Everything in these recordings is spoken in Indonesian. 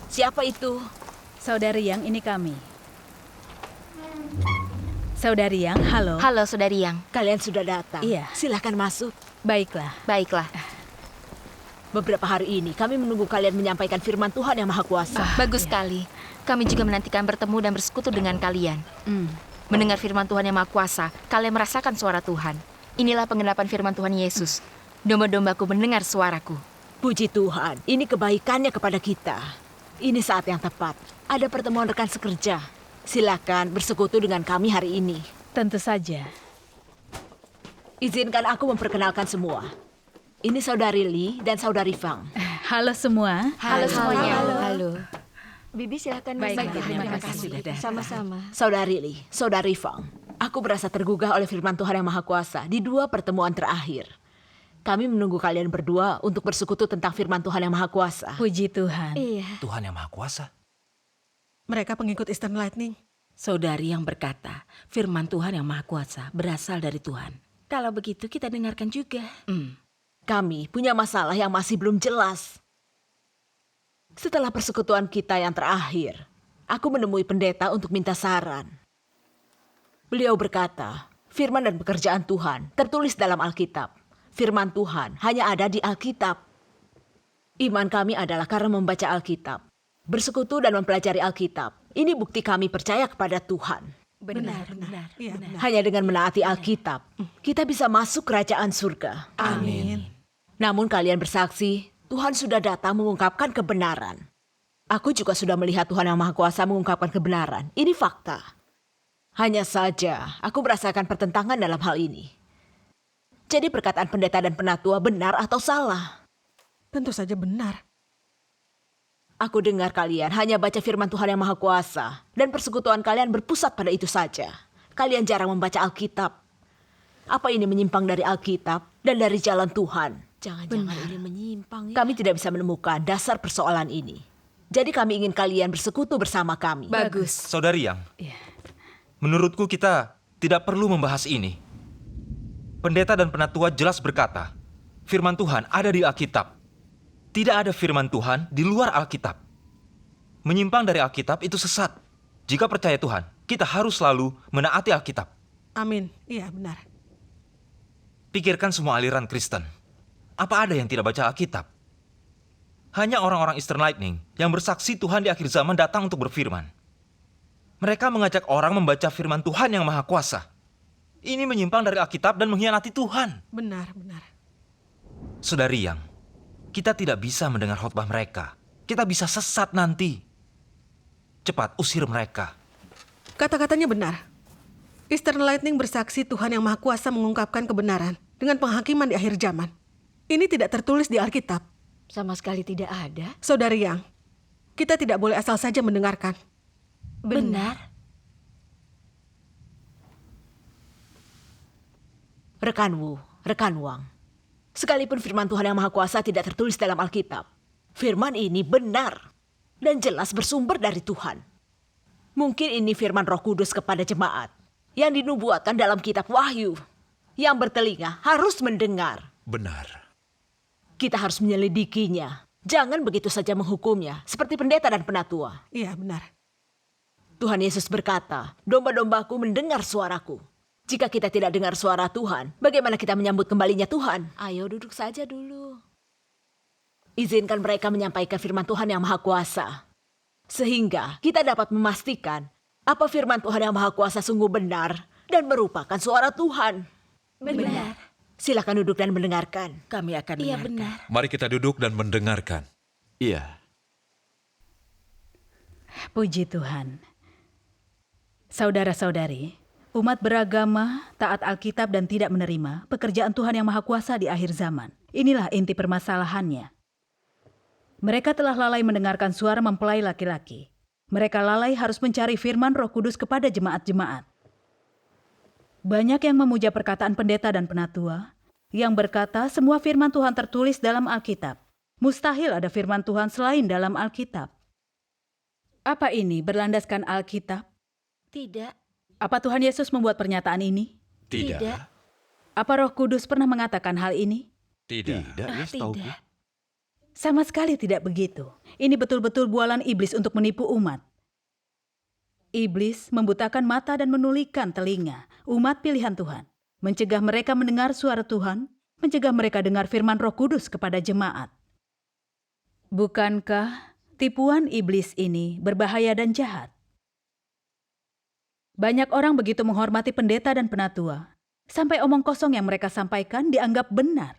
Siapa itu? Saudari Yang, ini kami. Saudari Yang, halo. Halo, Saudari Yang. Kalian sudah datang. Iya. Silahkan masuk. Baiklah. Baiklah. Beberapa hari ini kami menunggu kalian menyampaikan firman Tuhan yang Maha Kuasa. Bagus sekali. Kami juga menantikan bertemu dan bersekutu dengan kalian. Mendengar firman Tuhan yang Maha Kuasa, kalian merasakan suara Tuhan. Inilah penggenapan firman Tuhan Yesus. Domba-dombaku mendengar suaraku. Puji Tuhan, ini kebaikannya kepada kita. Ini saat yang tepat. Ada pertemuan rekan sekerja. Silakan bersekutu dengan kami hari ini. Tentu saja. Izinkan aku memperkenalkan semua. Ini Saudari Lee dan Saudari Fang. Halo semua. Halo semuanya. Halo. Bibi silakan. Baiklah, terima kasih. Sama-sama. Saudari Lee, Saudari Fang. Aku merasa tergugah oleh firman Tuhan yang Maha Kuasa di 2 pertemuan terakhir. Kami menunggu kalian berdua untuk bersekutu tentang firman Tuhan yang Maha Kuasa. Puji Tuhan. Iya. Tuhan yang Maha Kuasa. Mereka pengikut Eastern Lightning. Saudari yang berkata, firman Tuhan yang Maha Kuasa berasal dari Tuhan. Kalau begitu kita dengarkan juga. Kami punya masalah yang masih belum jelas. Setelah persekutuan kita yang terakhir, aku menemui pendeta untuk minta saran. Beliau berkata, firman dan pekerjaan Tuhan tertulis dalam Alkitab. Firman Tuhan hanya ada di Alkitab. Iman kami adalah karena membaca Alkitab. Bersekutu dan mempelajari Alkitab. Ini bukti kami percaya kepada Tuhan. Benar. Iya, benar. Hanya dengan menaati Alkitab, kita bisa masuk kerajaan surga. Amin. Namun kalian bersaksi, Tuhan sudah datang mengungkapkan kebenaran. Aku juga sudah melihat Tuhan yang Maha Kuasa mengungkapkan kebenaran. Ini fakta. Hanya saja, aku merasakan pertentangan dalam hal ini. Jadi perkataan pendeta dan penatua benar atau salah? Tentu saja benar. Aku dengar kalian hanya baca firman Tuhan yang Maha Kuasa, dan persekutuan kalian berpusat pada itu saja. Kalian jarang membaca Alkitab. Apa ini menyimpang dari Alkitab dan dari jalan Tuhan? Jangan-jangan ini menyimpang. Kami tidak bisa menemukan dasar persoalan ini. Jadi kami ingin kalian bersekutu bersama kami. Bagus. Saudari Yang, menurutku kita tidak perlu membahas ini. Pendeta dan penatua jelas berkata, firman Tuhan ada di Alkitab. Tidak ada firman Tuhan di luar Alkitab. Menyimpang dari Alkitab itu sesat. Jika percaya Tuhan, kita harus selalu menaati Alkitab. Amin. Iya, benar. Pikirkan semua aliran Kristen. Apa ada yang tidak baca Alkitab? Hanya orang-orang Eastern Lightning yang bersaksi Tuhan di akhir zaman datang untuk berfirman. Mereka mengajak orang membaca firman Tuhan yang Maha Kuasa. Ini menyimpang dari Alkitab dan mengkhianati Tuhan. Benar, benar. Saudari Yang, kita tidak bisa mendengar khotbah mereka. Kita bisa sesat nanti. Cepat usir mereka. Kata-katanya benar. Eastern Lightning bersaksi Tuhan yang Maha Kuasa mengungkapkan kebenaran dengan penghakiman di akhir zaman. Ini tidak tertulis di Alkitab. Sama sekali tidak ada. Saudari Yang, kita tidak boleh asal saja mendengarkan. Benar. Rekan Wang. Sekalipun firman Tuhan yang Maha Kuasa tidak tertulis dalam Alkitab, firman ini benar dan jelas bersumber dari Tuhan. Mungkin ini firman Roh Kudus kepada jemaat yang dinubuatkan dalam kitab Wahyu. Yang bertelinga harus mendengar. Benar. Kita harus menyelidikinya. Jangan begitu saja menghukumnya, seperti pendeta dan penatua. Iya, benar. Tuhan Yesus berkata, domba-dombaku mendengar suaraku. Jika kita tidak dengar suara Tuhan, bagaimana kita menyambut kembalinya Tuhan? Ayo duduk saja dulu. Izinkan mereka menyampaikan firman Tuhan yang Maha Kuasa. Sehingga kita dapat memastikan apa firman Tuhan yang Maha Kuasa sungguh benar dan merupakan suara Tuhan. Benar. Silakan duduk dan mendengarkan. Kami akan Iya, dengarkan. benar. Mari kita duduk dan mendengarkan. Iya. Puji Tuhan. Saudara-saudari, umat beragama, taat Alkitab dan tidak menerima pekerjaan Tuhan yang Maha Kuasa di akhir zaman. Inilah inti permasalahannya. Mereka telah lalai mendengarkan suara mempelai laki-laki. Mereka lalai harus mencari firman Roh Kudus kepada jemaat-jemaat. Banyak yang memuja perkataan pendeta dan penatua, yang berkata semua firman Tuhan tertulis dalam Alkitab. Mustahil ada firman Tuhan selain dalam Alkitab. Apa ini berlandaskan Alkitab? Tidak. Apa Tuhan Yesus membuat pernyataan ini? Tidak. Apa Roh Kudus pernah mengatakan hal ini? Tidak. Tidak. Sama sekali tidak begitu. Ini betul-betul bualan iblis untuk menipu umat. Iblis membutakan mata dan menulikan telinga umat pilihan Tuhan, mencegah mereka mendengar suara Tuhan, mencegah mereka dengar firman Roh Kudus kepada jemaat. Bukankah tipuan iblis ini berbahaya dan jahat? Banyak orang begitu menghormati pendeta dan penatua, sampai omong kosong yang mereka sampaikan dianggap benar.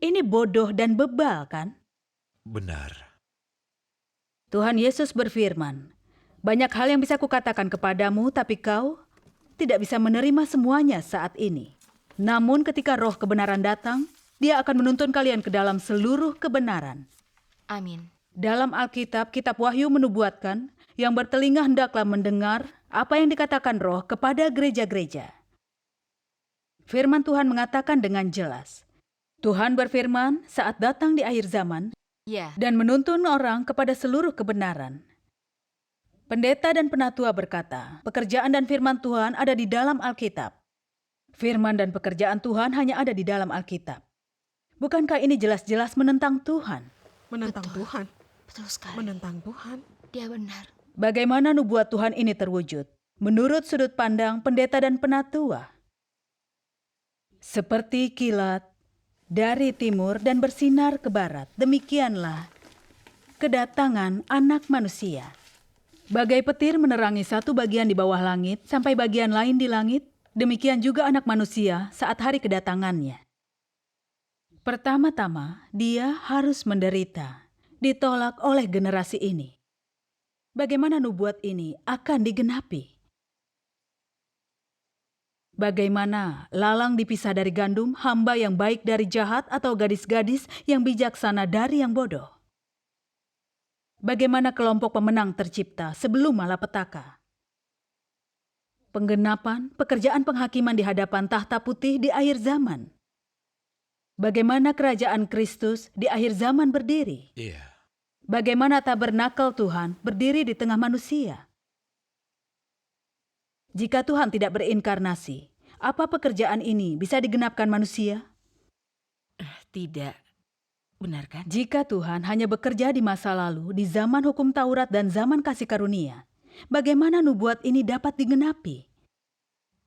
Ini bodoh dan bebal, kan? Benar. Tuhan Yesus berfirman, "Banyak hal yang bisa kukatakan kepadamu, tapi kau tidak bisa menerima semuanya saat ini. Namun ketika Roh kebenaran datang, Dia akan menuntun kalian ke dalam seluruh kebenaran." Amin. Dalam Alkitab, kitab Wahyu menubuatkan, yang bertelinga hendaklah mendengar apa yang dikatakan Roh kepada gereja-gereja. Firman Tuhan mengatakan dengan jelas, Tuhan berfirman saat datang di akhir zaman Ya. dan menuntun orang kepada seluruh kebenaran. Pendeta dan penatua berkata, pekerjaan dan firman Tuhan ada di dalam Alkitab. Firman dan pekerjaan Tuhan hanya ada di dalam Alkitab. Bukankah ini jelas-jelas menentang Tuhan? Menentang Tuhan. Betul sekali. Menentang Tuhan. Dia benar. Bagaimana nubuat Tuhan ini terwujud? Menurut sudut pandang pendeta dan penatua. Seperti kilat dari timur dan bersinar ke barat, demikianlah kedatangan Anak Manusia. Bagai petir menerangi satu bagian di bawah langit sampai bagian lain di langit, demikian juga Anak Manusia saat hari kedatangannya. Pertama-tama, Dia harus menderita, ditolak oleh generasi ini. Bagaimana nubuat ini akan digenapi? Bagaimana lalang dipisah dari gandum, hamba yang baik dari jahat, atau gadis-gadis yang bijaksana dari yang bodoh? Bagaimana kelompok pemenang tercipta sebelum malapetaka? Penggenapan pekerjaan penghakiman di hadapan tahta putih di akhir zaman. Bagaimana kerajaan Kristus di akhir zaman berdiri? Iya. Bagaimana tabernakel Tuhan berdiri di tengah manusia? Jika Tuhan tidak berinkarnasi, apa pekerjaan ini bisa digenapkan manusia? Tidak. Benar kan? Jika Tuhan hanya bekerja di masa lalu, di zaman hukum Taurat dan zaman kasih karunia, bagaimana nubuat ini dapat digenapi?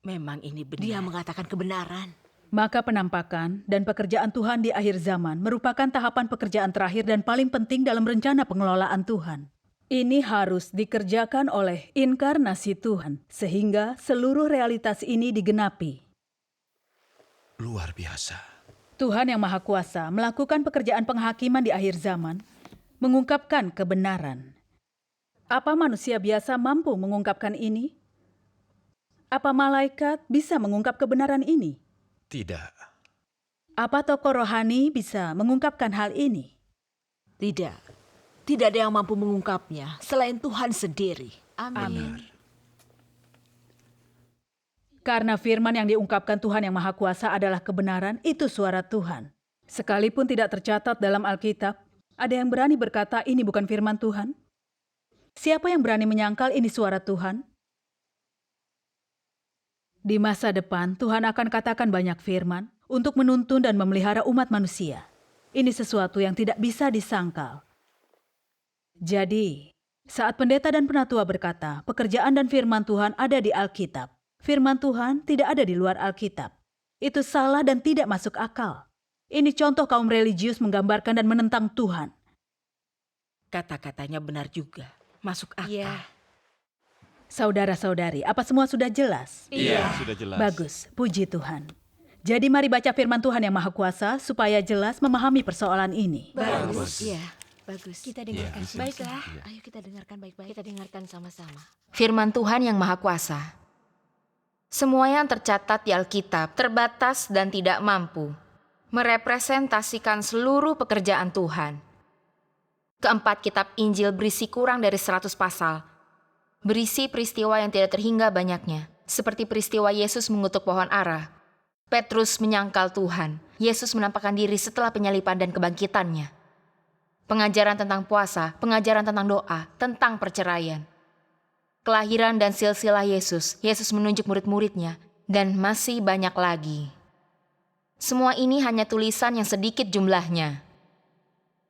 Memang ini benar. Dia mengatakan kebenaran. Maka penampakan dan pekerjaan Tuhan di akhir zaman merupakan tahapan pekerjaan terakhir dan paling penting dalam rencana pengelolaan Tuhan. Ini harus dikerjakan oleh inkarnasi Tuhan, sehingga seluruh realitas ini digenapi. Luar biasa. Tuhan yang Maha Kuasa melakukan pekerjaan penghakiman di akhir zaman, mengungkapkan kebenaran. Apa manusia biasa mampu mengungkapkan ini? Apa malaikat bisa mengungkap kebenaran ini? Tidak. Apa tokoh rohani bisa mengungkapkan hal ini? Tidak. Tidak ada yang mampu mengungkapnya selain Tuhan sendiri. Amin. Karena firman yang diungkapkan Tuhan yang Maha Kuasa adalah kebenaran, itu suara Tuhan. Sekalipun tidak tercatat dalam Alkitab, ada yang berani berkata ini bukan firman Tuhan? Siapa yang berani menyangkal ini suara Tuhan? Di masa depan, Tuhan akan katakan banyak firman untuk menuntun dan memelihara umat manusia. Ini sesuatu yang tidak bisa disangkal. Jadi, saat pendeta dan penatua berkata, pekerjaan dan firman Tuhan ada di Alkitab, firman Tuhan tidak ada di luar Alkitab. Itu salah dan tidak masuk akal. Ini contoh kaum religius menggambarkan dan menentang Tuhan. Kata-katanya benar juga. Masuk akal. Iya. Saudara-saudari, apa semua sudah jelas? Iya, sudah jelas. Bagus, puji Tuhan. Jadi mari baca firman Tuhan yang Maha Kuasa supaya jelas memahami persoalan ini. Bagus. Iya. Bagus. Kita dengarkan. Baiklah. Ayo kita dengarkan baik-baik. Kita dengarkan sama-sama. Firman Tuhan yang Maha Kuasa. Semua yang tercatat di Alkitab terbatas dan tidak mampu merepresentasikan seluruh pekerjaan Tuhan. Keempat kitab Injil berisi kurang dari 100 pasal. Berisi peristiwa yang tidak terhingga banyaknya. Seperti peristiwa Yesus mengutuk pohon ara. Petrus menyangkal Tuhan. Yesus menampakkan diri setelah penyalipan dan kebangkitannya. Pengajaran tentang puasa, pengajaran tentang doa, tentang perceraian. kelahiran dan silsilah Yesus, Yesus menunjuk murid-muridnya, dan masih banyak lagi. Semua ini hanya tulisan yang sedikit jumlahnya.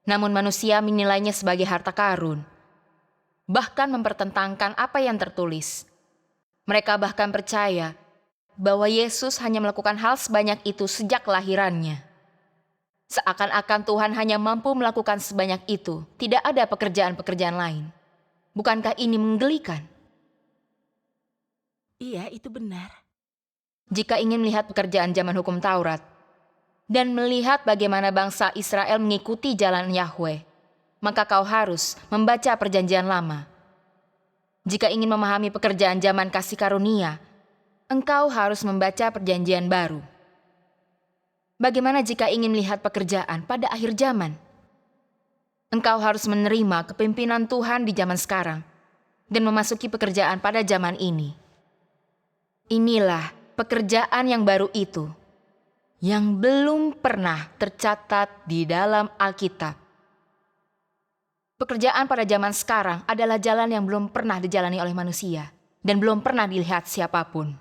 Namun manusia menilainya sebagai harta karun, bahkan mempertentangkan apa yang tertulis. Mereka bahkan percaya bahwa Yesus hanya melakukan hal sebanyak itu sejak kelahirannya. Seakan-akan Tuhan hanya mampu melakukan sebanyak itu, tidak ada pekerjaan-pekerjaan lain. Bukankah ini menggelikan? Iya, itu benar. Jika ingin melihat pekerjaan zaman hukum Taurat, dan melihat bagaimana bangsa Israel mengikuti jalan Yahweh, maka kau harus membaca Perjanjian Lama. Jika ingin memahami pekerjaan zaman kasih karunia, engkau harus membaca Perjanjian Baru. Bagaimana jika ingin melihat pekerjaan pada akhir zaman? Engkau harus menerima kepimpinan Tuhan di zaman sekarang dan memasuki pekerjaan pada zaman ini. Inilah pekerjaan yang baru itu, yang belum pernah tercatat di dalam Alkitab. Pekerjaan pada zaman sekarang adalah jalan yang belum pernah dijalani oleh manusia dan belum pernah dilihat siapapun.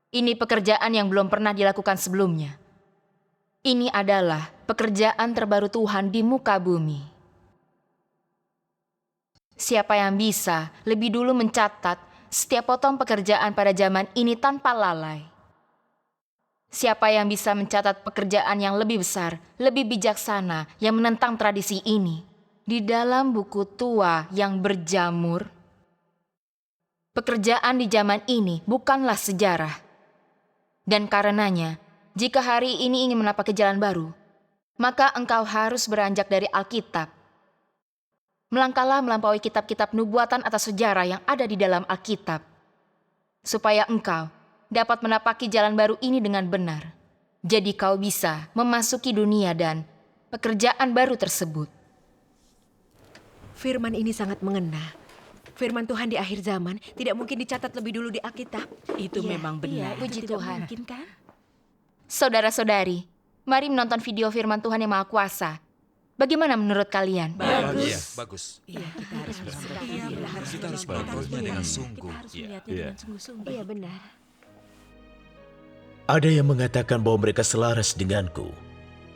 Ini pekerjaan yang belum pernah dilakukan sebelumnya. Ini adalah pekerjaan terbaru Tuhan di muka bumi. Siapa yang bisa lebih dulu mencatat setiap potong pekerjaan pada zaman ini tanpa lalai? Siapa yang bisa mencatat pekerjaan yang lebih besar, lebih bijaksana, yang menentang tradisi ini di dalam buku tua yang berjamur? Pekerjaan di zaman ini bukanlah sejarah. Dan karenanya, jika hari ini ingin menapaki jalan baru, maka engkau harus beranjak dari Alkitab. Melangkahlah melampaui kitab-kitab nubuatan atau sejarah yang ada di dalam Alkitab, supaya engkau dapat menapaki jalan baru ini dengan benar. Jadi kau bisa memasuki dunia dan pekerjaan baru tersebut. Firman ini sangat mengena. Firman Tuhan di akhir zaman tidak mungkin dicatat lebih dulu di Alkitab. Itu memang benar. puji Itu tidak Tuhan. mungkin, kan? Saudara-saudari, mari menonton video firman Tuhan yang Maha Kuasa. Bagaimana menurut kalian? Iya, bagus. Iya, kita harus bersikap. Kita harus melakukannya dengan sungguh. Kita harus Iya. melihatnya dengan sungguh-sungguh. Iya benar. Ada yang mengatakan bahwa mereka selaras denganku,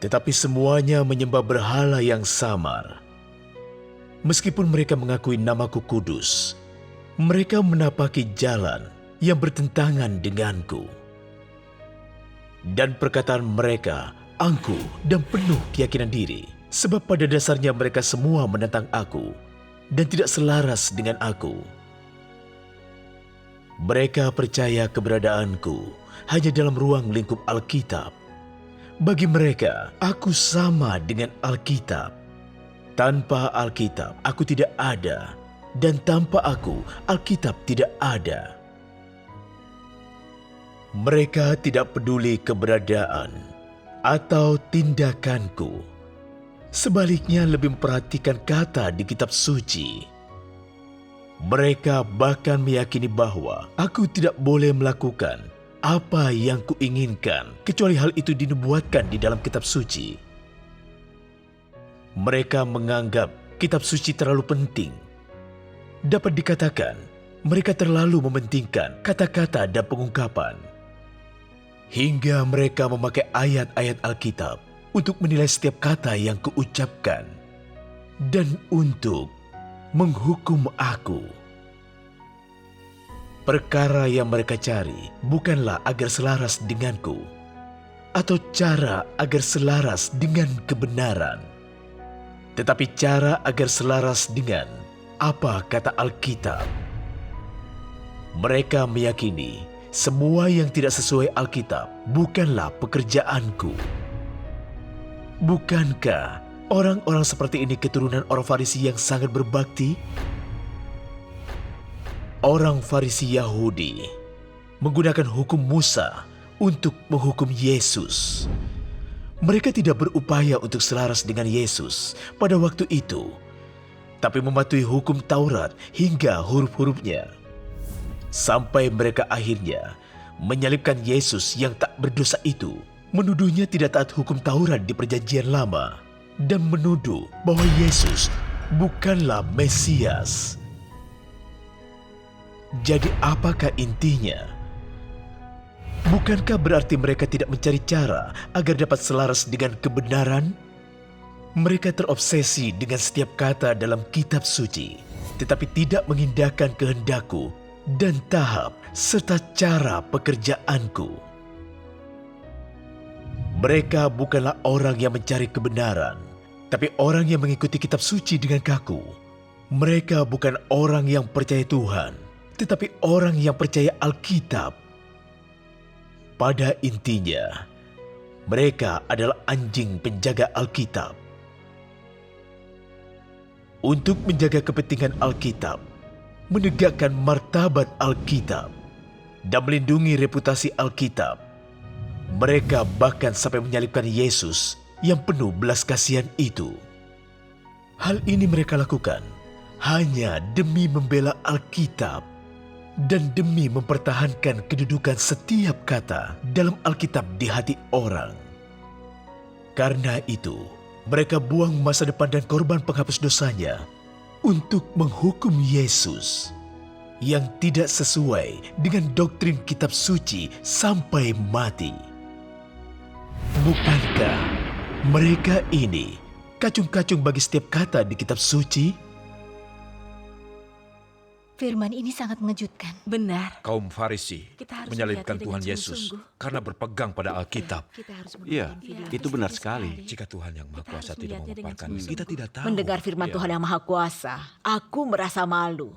tetapi semuanya menyembah berhala yang samar. Meskipun mereka mengakui namaku kudus, mereka menapaki jalan yang bertentangan denganku. Dan perkataan mereka angkuh dan penuh keyakinan diri, sebab pada dasarnya mereka semua menentang aku dan tidak selaras dengan aku. Mereka percaya keberadaanku hanya dalam ruang lingkup Alkitab. Bagi mereka, aku sama dengan Alkitab. Tanpa Alkitab, aku tidak ada, dan tanpa aku, Alkitab tidak ada. Mereka tidak peduli keberadaan atau tindakanku. Sebaliknya lebih memperhatikan kata di kitab suci. Mereka bahkan meyakini bahwa aku tidak boleh melakukan apa yang kuinginkan, kecuali hal itu dinubuatkan di dalam kitab suci. Mereka menganggap kitab suci terlalu penting. Dapat dikatakan, mereka terlalu mementingkan kata-kata dan pengungkapan. Hingga mereka memakai ayat-ayat Alkitab untuk menilai setiap kata yang kuucapkan dan untuk menghukum aku. Perkara yang mereka cari bukanlah agar selaras denganku atau cara agar selaras dengan kebenaran, tetapi cara agar selaras dengan apa kata Alkitab. Mereka meyakini semua yang tidak sesuai Alkitab bukanlah pekerjaanku. Bukankah orang-orang seperti ini keturunan orang Farisi yang sangat berbakti? Orang Farisi Yahudi menggunakan hukum Musa untuk menghukum Yesus. Mereka tidak berupaya untuk selaras dengan Yesus pada waktu itu, tapi mematuhi hukum Taurat hingga huruf-hurufnya. Sampai mereka akhirnya menyalibkan Yesus yang tak berdosa itu, menuduhnya tidak taat hukum Taurat di Perjanjian Lama, dan menuduh bahwa Yesus bukanlah Mesias. Jadi apakah intinya? Bukankah berarti mereka tidak mencari cara agar dapat selaras dengan kebenaran? Mereka terobsesi dengan setiap kata dalam kitab suci, tetapi tidak mengindahkan kehendakku dan tahap serta cara pekerjaanku. Mereka bukanlah orang yang mencari kebenaran, tapi orang yang mengikuti kitab suci dengan kaku. Mereka bukan orang yang percaya Tuhan, tetapi orang yang percaya Alkitab. Pada intinya, mereka adalah anjing penjaga Alkitab. Untuk menjaga kepentingan Alkitab, menegakkan martabat Alkitab, dan melindungi reputasi Alkitab, mereka bahkan sampai menyalibkan Yesus yang penuh belas kasihan itu. Hal ini mereka lakukan hanya demi membela Alkitab dan demi mempertahankan kedudukan setiap kata dalam Alkitab di hati orang. Karena itu, mereka buang masa depan dan korban penghapus dosanya untuk menghukum Yesus yang tidak sesuai dengan doktrin kitab suci sampai mati. Bukankah mereka ini kacung-kacung bagi setiap kata di kitab suci? Firman ini sangat mengejutkan. Benar. Kaum Farisi Kita harus menyalibkan melihatnya Tuhan dengan Yesus sungguh-sungguh. karena berpegang pada Alkitab. Kita harus Iya, itu benar sekali. Jika Tuhan yang Maha Kita Kuasa harus tidak melihatnya dengan memaparkan, sungguh-sungguh. kita tidak tahu. Mendengar firman Iya. Tuhan yang Maha Kuasa, aku merasa malu.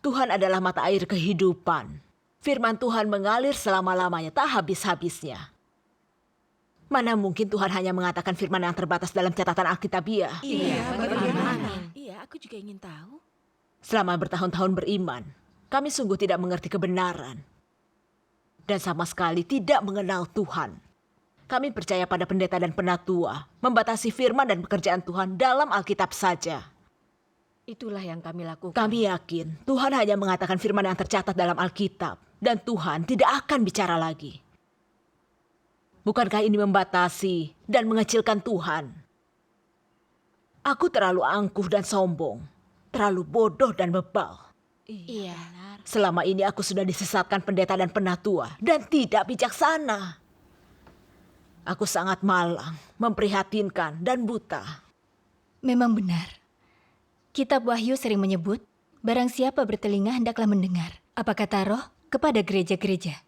Tuhan adalah mata air kehidupan. Firman Tuhan mengalir selama-lamanya, tak habis-habisnya. Mana mungkin Tuhan hanya mengatakan firman yang terbatas dalam catatan Alkitabiah? Iya, aku juga ingin tahu. Selama bertahun-tahun beriman, kami sungguh tidak mengerti kebenaran. Dan sama sekali tidak mengenal Tuhan. Kami percaya pada pendeta dan penatua, membatasi firman dan pekerjaan Tuhan dalam Alkitab saja. Itulah yang kami lakukan. Kami yakin Tuhan hanya mengatakan firman yang tercatat dalam Alkitab, dan Tuhan tidak akan bicara lagi. Bukankah ini membatasi dan mengecilkan Tuhan? Aku terlalu angkuh dan sombong, terlalu bodoh dan bebal. Iya. Selama ini aku sudah disesatkan pendeta dan penatua dan tidak bijaksana. Aku sangat malang, memprihatinkan, dan buta. Memang benar. Kitab Wahyu sering menyebut, barang siapa bertelinga hendaklah mendengar. Apa kata Roh kepada gereja-gereja?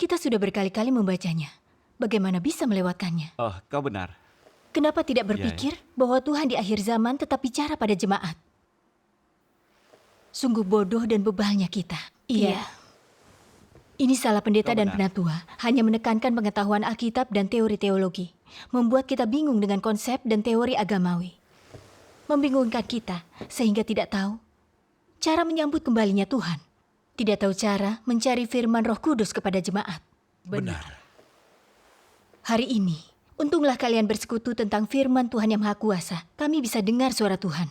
Kita sudah berkali-kali membacanya. Bagaimana bisa melewatkannya? Oh, kau benar. Kenapa tidak berpikir bahwa Tuhan di akhir zaman tetap bicara pada jemaat? Sungguh bodoh dan bebalnya kita. Iya. Ini salah pendeta dan penatua, hanya menekankan pengetahuan Alkitab dan teori teologi. Membuat kita bingung dengan konsep dan teori agamawi. Membingungkan kita, sehingga tidak tahu cara menyambut kembalinya Tuhan. Tidak tahu cara mencari firman Roh Kudus kepada jemaat. Benar. Hari ini, untunglah kalian bersekutu tentang firman Tuhan yang Maha Kuasa. Kami bisa dengar suara Tuhan.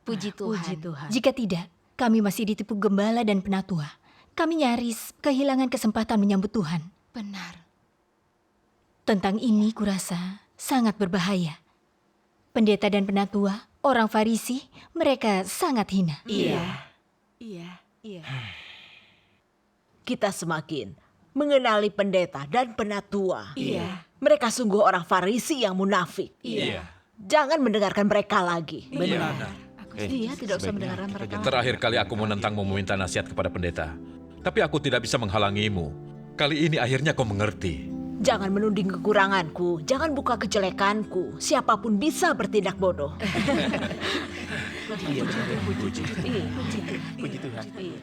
Puji Tuhan. Jika tidak, kami masih ditipu gembala dan penatua. Kami nyaris kehilangan kesempatan menyambut Tuhan. Benar. Tentang ini kurasa sangat berbahaya. Pendeta dan penatua, orang Farisi, mereka sangat hina. Iya. Kita semakin mengenali pendeta dan penatua. Iya. Mereka sungguh orang Farisi yang munafik. Iya. Jangan mendengarkan mereka lagi. Benar. Dia tidak usah mendengarkan mereka. Terakhir kali aku menentangmu meminta nasihat kepada pendeta. Tapi aku tidak bisa menghalangimu. Kali ini akhirnya kau mengerti. Jangan menuding kekuranganku, jangan buka kejelekanku. Siapapun bisa bertindak bodoh. Iya, benar. Puji Tuhan. Iya. Puji Tuhan. Iya.